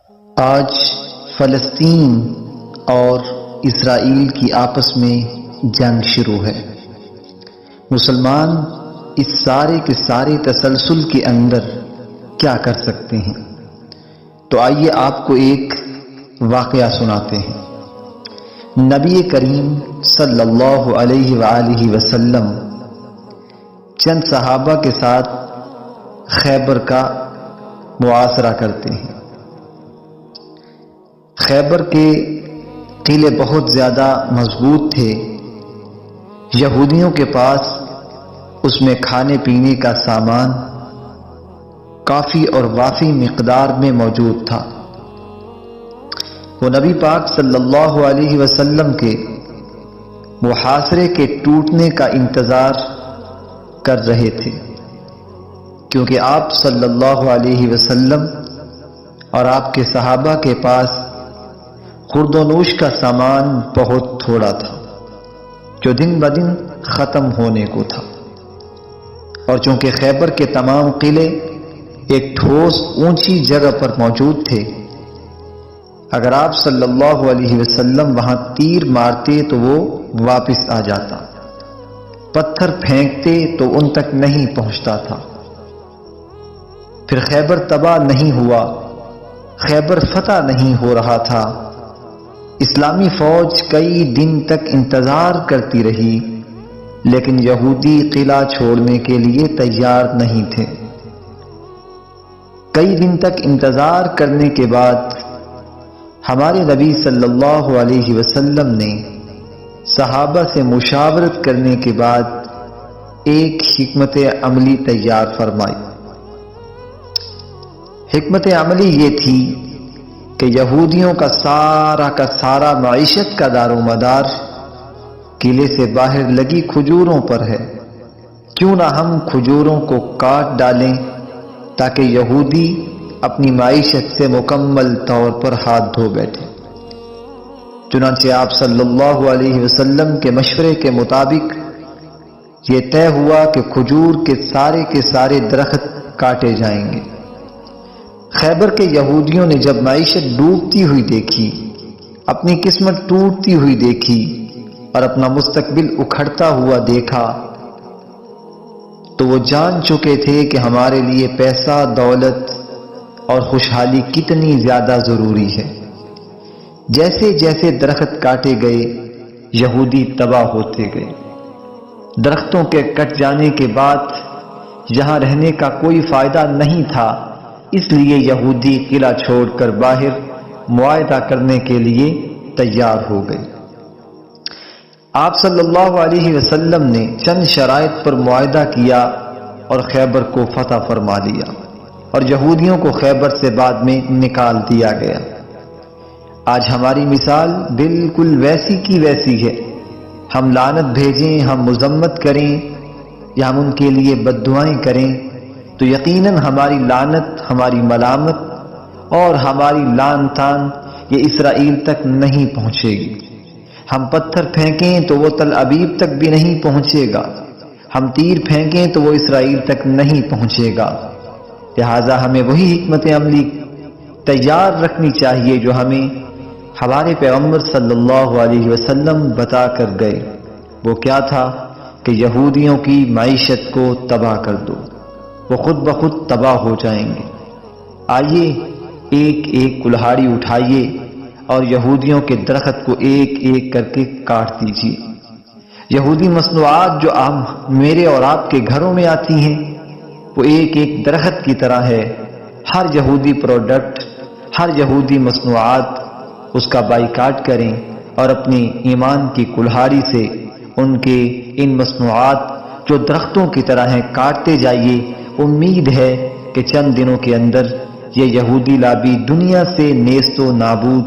آج فلسطین اور اسرائیل کی آپس میں جنگ شروع ہے۔ مسلمان اس سارے کے سارے تسلسل کے اندر کیا کر سکتے ہیں؟ تو آئیے آپ کو ایک واقعہ سناتے ہیں۔ نبی کریم صلی اللہ علیہ وآلہ وسلم چند صحابہ کے ساتھ خیبر کا محاصرہ کرتے ہیں۔ خیبر کے قلعے بہت زیادہ مضبوط تھے۔ یہودیوں کے پاس اس میں کھانے پینے کا سامان کافی اور وافی مقدار میں موجود تھا۔ وہ نبی پاک صلی اللہ علیہ وسلم کے محاصرے کے ٹوٹنے کا انتظار کر رہے تھے، کیونکہ آپ صلی اللہ علیہ وسلم اور آپ کے صحابہ کے پاس خورد و نوش کا سامان بہت تھوڑا تھا، جو دن بدن ختم ہونے کو تھا۔ اور چونکہ خیبر کے تمام قلعے ایک ٹھوس اونچی جگہ پر موجود تھے، اگر آپ صلی اللہ علیہ وسلم وہاں تیر مارتے تو وہ واپس آ جاتا، پتھر پھینکتے تو ان تک نہیں پہنچتا تھا۔ پھر خیبر تباہ نہیں ہوا، خیبر فتح نہیں ہو رہا تھا۔ اسلامی فوج کئی دن تک انتظار کرتی رہی، لیکن یہودی قلعہ چھوڑنے کے لیے تیار نہیں تھے۔ کئی دن تک انتظار کرنے کے بعد ہمارے نبی صلی اللہ علیہ وسلم نے صحابہ سے مشاورت کرنے کے بعد ایک حکمت عملی تیار فرمائی۔ حکمت عملی یہ تھی کہ یہودیوں کا سارا معیشت کا دار و مدار قلعے سے باہر لگی کھجوروں پر ہے۔ کیوں نہ ہم کھجوروں کو کاٹ ڈالیں تاکہ یہودی اپنی معیشت سے مکمل طور پر ہاتھ دھو بیٹھے۔ چنانچہ آپ صلی اللہ علیہ وسلم کے مشورے کے مطابق یہ طے ہوا کہ کھجور کے سارے درخت کاٹے جائیں گے۔ خیبر کے یہودیوں نے جب معیشت ڈوبتی ہوئی دیکھی، اپنی قسمت ٹوٹتی ہوئی دیکھی اور اپنا مستقبل اکھڑتا ہوا دیکھا، تو وہ جان چکے تھے کہ ہمارے لیے پیسہ، دولت اور خوشحالی کتنی زیادہ ضروری ہے۔ جیسے جیسے درخت کاٹے گئے، یہودی تباہ ہوتے گئے۔ درختوں کے کٹ جانے کے بعد یہاں رہنے کا کوئی فائدہ نہیں تھا، اس لیے یہودی قلعہ چھوڑ کر باہر معاہدہ کرنے کے لیے تیار ہو گئے۔ آپ صلی اللہ علیہ وسلم نے چند شرائط پر معاہدہ کیا اور خیبر کو فتح فرما لیا، اور یہودیوں کو خیبر سے بعد میں نکال دیا گیا۔ آج ہماری مثال بالکل ویسی کی ویسی ہے۔ ہم لعنت بھیجیں، ہم مذمت کریں یا ہم ان کے لیے بد دعائیں کریں تو یقیناً ہماری لعنت، ہماری ملامت اور ہماری لعن طعن یہ اسرائیل تک نہیں پہنچے گی۔ ہم پتھر پھینکیں تو وہ تل ابیب تک بھی نہیں پہنچے گا، ہم تیر پھینکیں تو وہ اسرائیل تک نہیں پہنچے گا۔ لہٰذا ہمیں وہی حکمت عملی تیار رکھنی چاہیے جو ہمیں ہمارے پیغمبر صلی اللہ علیہ وسلم بتا کر گئے۔ وہ کیا تھا کہ یہودیوں کی معیشت کو تباہ کر دو، وہ خود بخود تباہ ہو جائیں گے۔ آئیے ایک ایک کلہاڑی اٹھائیے اور یہودیوں کے درخت کو ایک ایک کر کے کاٹ دیجیے۔ یہودی مصنوعات جو میرے اور آپ کے گھروں میں آتی ہیں، وہ ایک ایک درخت کی طرح ہے۔ ہر یہودی پروڈکٹ، ہر یہودی مصنوعات اس کا بائیکاٹ کریں اور اپنی ایمان کی کلہاڑی سے ان کے ان مصنوعات جو درختوں کی طرح ہیں کاٹتے جائیے۔ امید ہے کہ چند دنوں کے اندر یہ یہودی لابی دنیا سے نیست و نابود